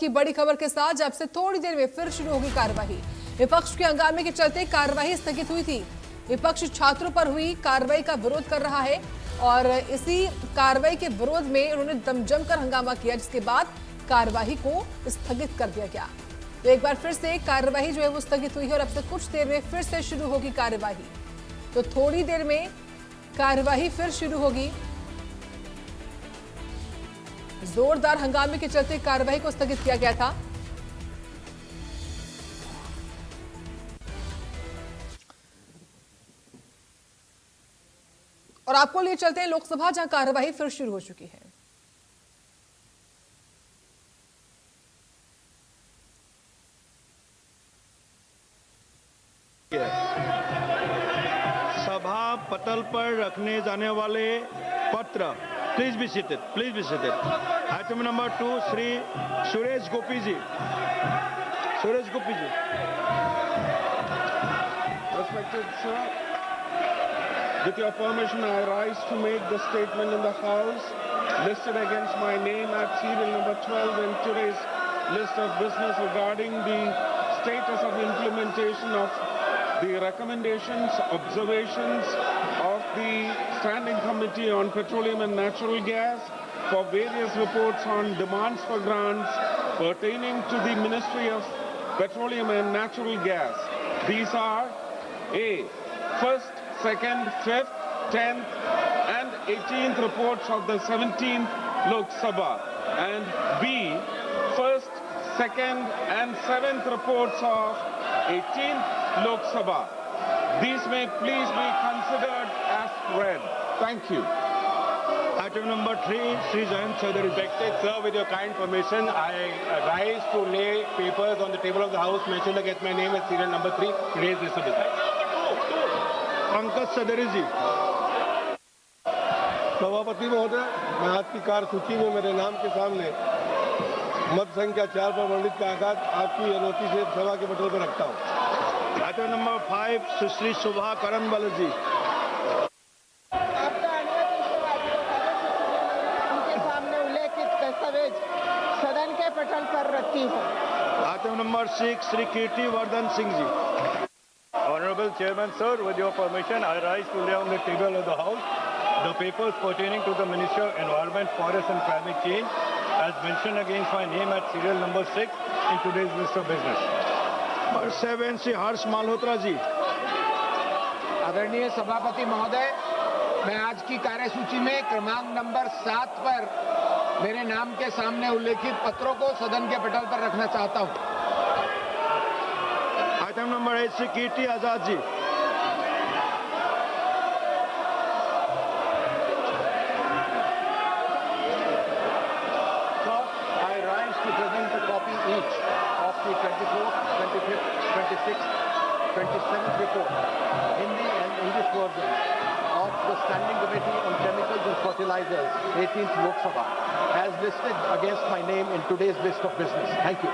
की बड़ी खबर के साथ जब से थोड़ी देर में फिर शुरू होगी कार्यवाही। विपक्ष के हंगामे के चलते कार्यवाही स्थगित हुई थी। विपक्ष छात्रों पर हुई कार्रवाई का विरोध कर रहा है और इसी कार्रवाई के विरोध में उन्होंने दम जमकर हंगामा किया, जिसके बाद कार्यवाही को स्थगित कर दिया गया। तो एक बार फिर से कार्यवाही जो है वो स्थगित हुई है और अब से कुछ देर में फिर से शुरू होगी कार्यवाही। तो थोड़ी देर में कार्यवाही फिर शुरू होगी। जोरदार हंगामे के चलते कार्यवाही को स्थगित किया गया था। और आपको लिए चलते हैं लोकसभा, जहां कार्यवाही फिर शुरू हो चुकी है। सभा पटल पर रखने जाने वाले पत्र, please be seated, please be seated. Item number 2, Shri Suresh Gopi ji. Suresh Gopi ji. Respected sir, with your permission, I rise to make the statement in the House listed against my name at serial number 12 in today's list of business regarding the status of implementation of the recommendations, observations of the Standing Committee on Petroleum and Natural Gas for various reports on demands for grants pertaining to the Ministry of Petroleum and Natural Gas. These are A. First, second, 5th, 10th and 18th reports of the 17th Lok Sabha, and B. First, second and 7th reports of 18th Lok Sabha. These may please be considered as read. Thank you. Item number 3, Sri Jayant Chaudhary. Respected sir, with your kind permission, I rise to lay papers on the table of the House mentioned against my name as serial number 3, today's list of business. Pankaj सदरी जी। सभापति महोदय, मैं आज की कार्यसूची में मेरे नाम के सामने मत संख्या 4 पर वर्णित कागजात आपकी अनुमति से सभा के पटल पर रखता हूँ। आइटम नंबर 5, सुश्री शोभा करनवाल जी। आपका अनुमति उनके सामने उल्लेखित दस्तावेज सदन के पटल पर रखती हूँ। Item number 6, Shri Kirti Vardhan Singh ji. Honorable Chairman sir, with your permission, I rise to lay on the table of the House the papers pertaining to the Ministry of Environment, Forest and Climate Change as mentioned against my name at serial number 6 in today's list of business. और 7, श्री हर्ष मालहोत्रा जी। आदरणीय सभापति महोदय, मैं आज की कार्यसूची में क्रमांक नंबर 7 पर मेरे नाम के सामने उल्लेखित पत्रों को सदन के पटल पर रखना चाहता हूं। Item number 8, Shri Kirti Azad ji. I rise to present a copy each of the 24th, 25th, 26th, 27th report, Hindi and English versions of the Standing Committee on Chemicals and Fertilizers, 18th Lok Sabha, as listed against my name in today's list of business. Thank you.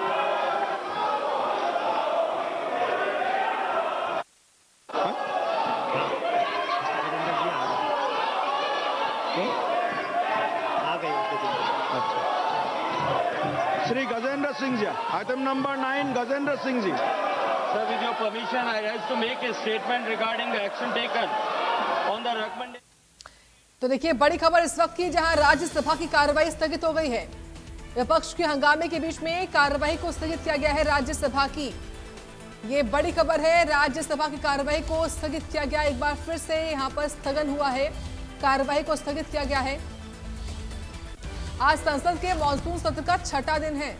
Shri Gajendra Singh ji. Item number 9, Gajendra Singh ji. Sir, with your permission, I rise to make a statement regarding the action taken on the recommendation. तो देखिए बड़ी खबर इस वक्त की, जहां राज्यसभा की कार्यवाही स्थगित हो गई है। विपक्ष के हंगामे के बीच में कार्यवाही को स्थगित किया गया है राज्यसभा की। ये बड़ी खबर है, राज्यसभा की कार्यवाही को स्थगित किया गया। एक बार फिर से यहां पर स्थगन हुआ है, कार्यवाही को स्थगित किया गया है। आज संसद के मॉनसून सत्र का 6ठा दिन है।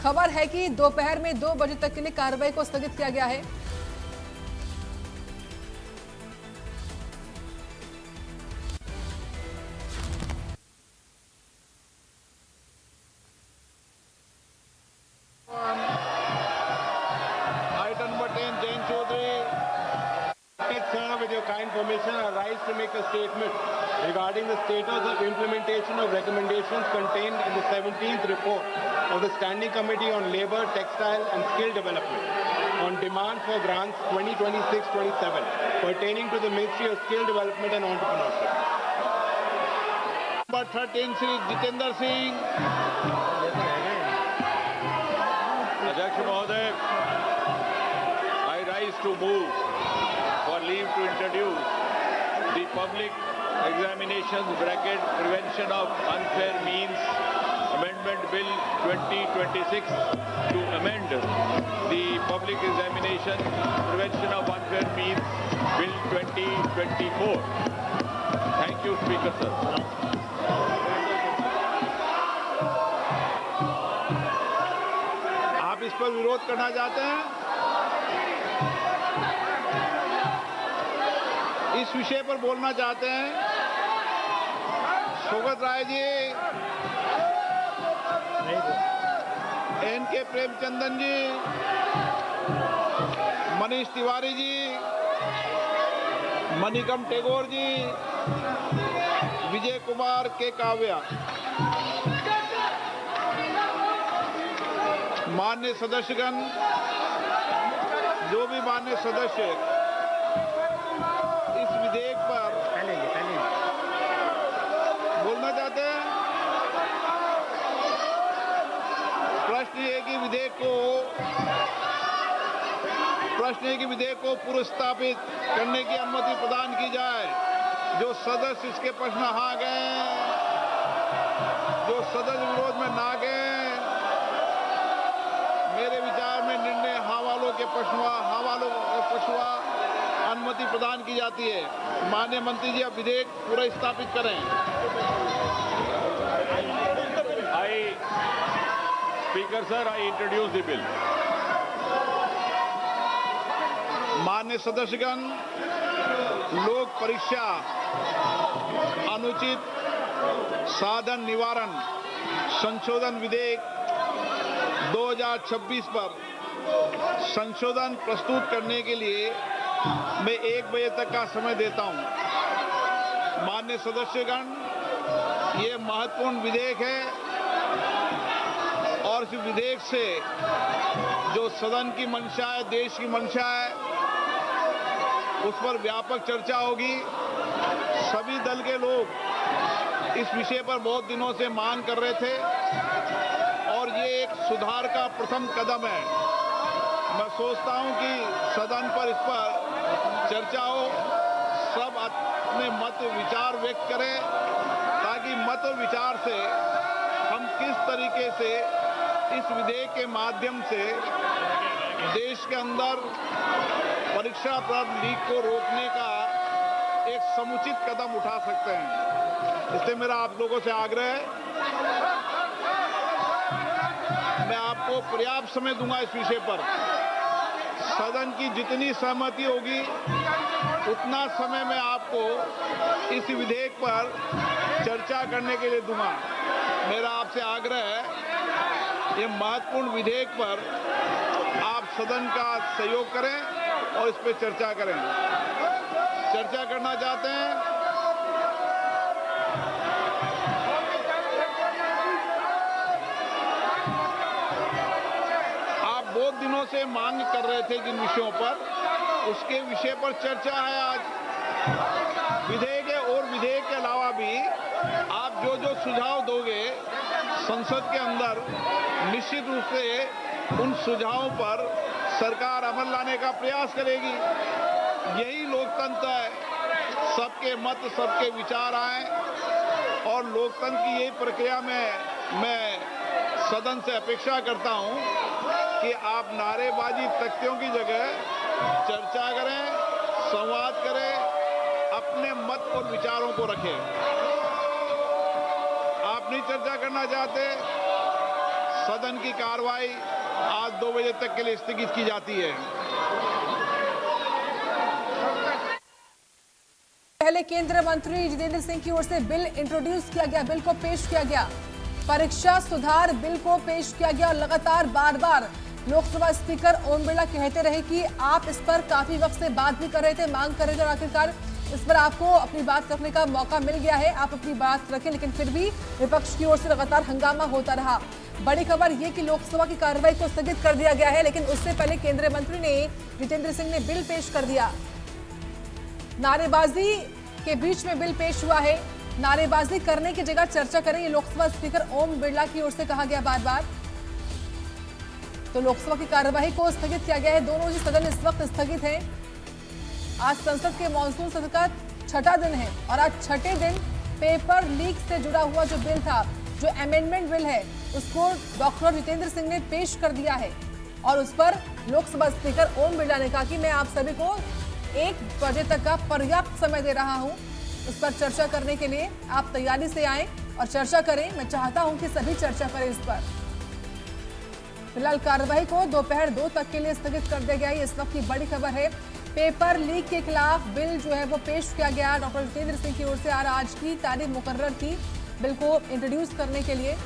खबर है कि दोपहर में 2 बजे तक के लिए कार्यवाही को स्थगित किया गया है। Item number 10, Jayant Chaudhary. Sir, with your kind permission, I rise to make a statement regarding the status of implementation of recommendations contained in the 17th report of the Standing Committee on Labour, Textile and Skill Development on demand for grants 2026-27 pertaining to the Ministry of Skill Development and Entrepreneurship. Number 13, Shri Jitendra Singh. अध्यक्ष महोदय, I rise to move for leave to introduce the public examinations (prevention of unfair means) amendment bill 2026 to amend the public examination prevention of unfair means bill 2024. Thank you, Speaker sir. आप इस पर विरोध करना चाहते हैं? इस विषय पर बोलना चाहते हैं? सोगत राय जी, एन.के. प्रेमचंदन जी, मनीष तिवारी जी, मणिकम टेगोर जी, विजय कुमार के काव्या, मान्य सदस्यगण, जो भी मान्य सदस्य इस विधेयक पर बोलना चाहते हैं? प्रश्न ये कि विधेयक को पुरस्तापित करने की अनुमति प्रदान की जाए। जो सदस्य इसके पक्ष में हाँ गए, जो सदस्य विरोध में ना गए, मेरे विचार में निर्णय हाँ वालों के पक्ष में अनुमति प्रदान की जाती है। माननीय मंत्री जी, अब विधेयक पूरा स्थापित करें। Speaker sir, I introduce the bill. मान्य सदस्यगण, लोक परीक्षा अनुचित साधन निवारण संशोधन विधेयक 2026 पर संशोधन प्रस्तुत करने के लिए मैं 1 बजे तक का समय देता हूं। मान्य सदस्यगण, ये महत्वपूर्ण विधेयक है और इस विधेयक से जो सदन की मंशा है, देश की मंशा है, उस पर व्यापक चर्चा होगी। सभी दल के लोग इस विषय पर बहुत दिनों से मांग कर रहे थे और ये एक सुधार का प्रथम कदम है। मैं सोचता हूं कि सदन पर इस पर चर्चा हो, सब अपने मत विचार व्यक्त करें ताकि मत और विचार से हम किस तरीके से इस विधेयक के माध्यम से देश के अंदर परीक्षा प्रारंभ लीक को रोकने का एक समुचित कदम उठा सकते हैं। इसलिए मेरा आप लोगों से आग्रह है, मैं आपको पर्याप्त समय दूंगा इस विषय पर। सदन की जितनी सहमति होगी उतना समय मैं आपको इस विधेयक पर चर्चा करने के लिए दूंगा। मेरा आपसे आग्रह है, ये महत्वपूर्ण विधेयक पर आप सदन का सहयोग करें और इस पर चर्चा करें। चर्चा करना चाहते हैं? आप बहुत दिनों से मांग कर रहे थे जिन विषयों पर, उसके विषय पर चर्चा है आज। विधेयक है और विधेयक के अलावा भी आप जो जो सुझाव दोगे संसद के अंदर, निश्चित रूप से उन सुझावों पर सरकार अमल लाने का प्रयास करेगी। यही लोकतंत्र है, सबके मत, सबके विचार आए और लोकतंत्र की यही प्रक्रिया में मैं सदन से अपेक्षा करता हूं कि आप नारेबाजी तख्तियों की जगह चर्चा करें, संवाद करें, अपने मत और विचारों को रखें। आप नहीं चर्चा करना चाहते, सदन की कार्रवाई आज 2 बजे तक के लिए स्थगित की जाती है। पहले केंद्रीय मंत्री जितेंद्र सिंह की ओर से बिल इंट्रोड्यूस किया गया, बिल को पेश किया गया। परीक्षा सुधार बिल को पेश किया गया और लगातार बार बार लोकसभा स्पीकर ओम बिरला कहते रहे कि आप इस पर काफी वक्त से बात भी कर रहे थे, मांग कर रहे थे और आखिरकार इस पर आपको अपनी बात रखने का मौका मिल गया है, आप अपनी बात रखें। लेकिन फिर भी विपक्ष की ओर से लगातार हंगामा होता रहा। बड़ी खबर ये कि लोकसभा की कार्रवाई को स्थगित कर दिया गया है, लेकिन उससे पहले केंद्रीय मंत्री ने जितेंद्र सिंह ने बिल पेश कर दिया। नारेबाजी के बीच में बिल पेश हुआ है। नारेबाजी करने की जगह चर्चा करें, ये लोकसभा स्पीकर ओम बिरला की ओर से कहा गया बार बार। तो लोकसभा की कार्यवाही को स्थगित किया गया है। दोनों ही सदन इस वक्त स्थगित हैं। आज संसद के मॉनसून सत्र का छठा दिन है और आज छठे दिन पेपर लीक से जुड़ा हुआ जो बिल था, जो अमेंडमेंट बिल है, उसको डॉक्टर जितेंद्र सिंह ने पेश कर दिया है और उस पर लोकसभा स्पीकर ओम बिरला ने कहा कि मैं आप सभी को 1 बजे तक का पर्याप्त समय दे रहा हूं उस पर चर्चा करने के लिए। आप तैयारी से आएं और चर्चा करें। मैं चाहता हूं कि सभी चर्चा करें इस पर। फिलहाल कार्यवाही को दोपहर 2 तक के लिए स्थगित कर दिया गया है। इस वक्त की बड़ी खबर है, पेपर लीक के खिलाफ बिल जो है वो पेश किया गया। डॉक्टर जितेंद्र सिंह की ओर से आज की तारीख मुकर्रर थी बिल को इंट्रोड्यूस करने के लिए।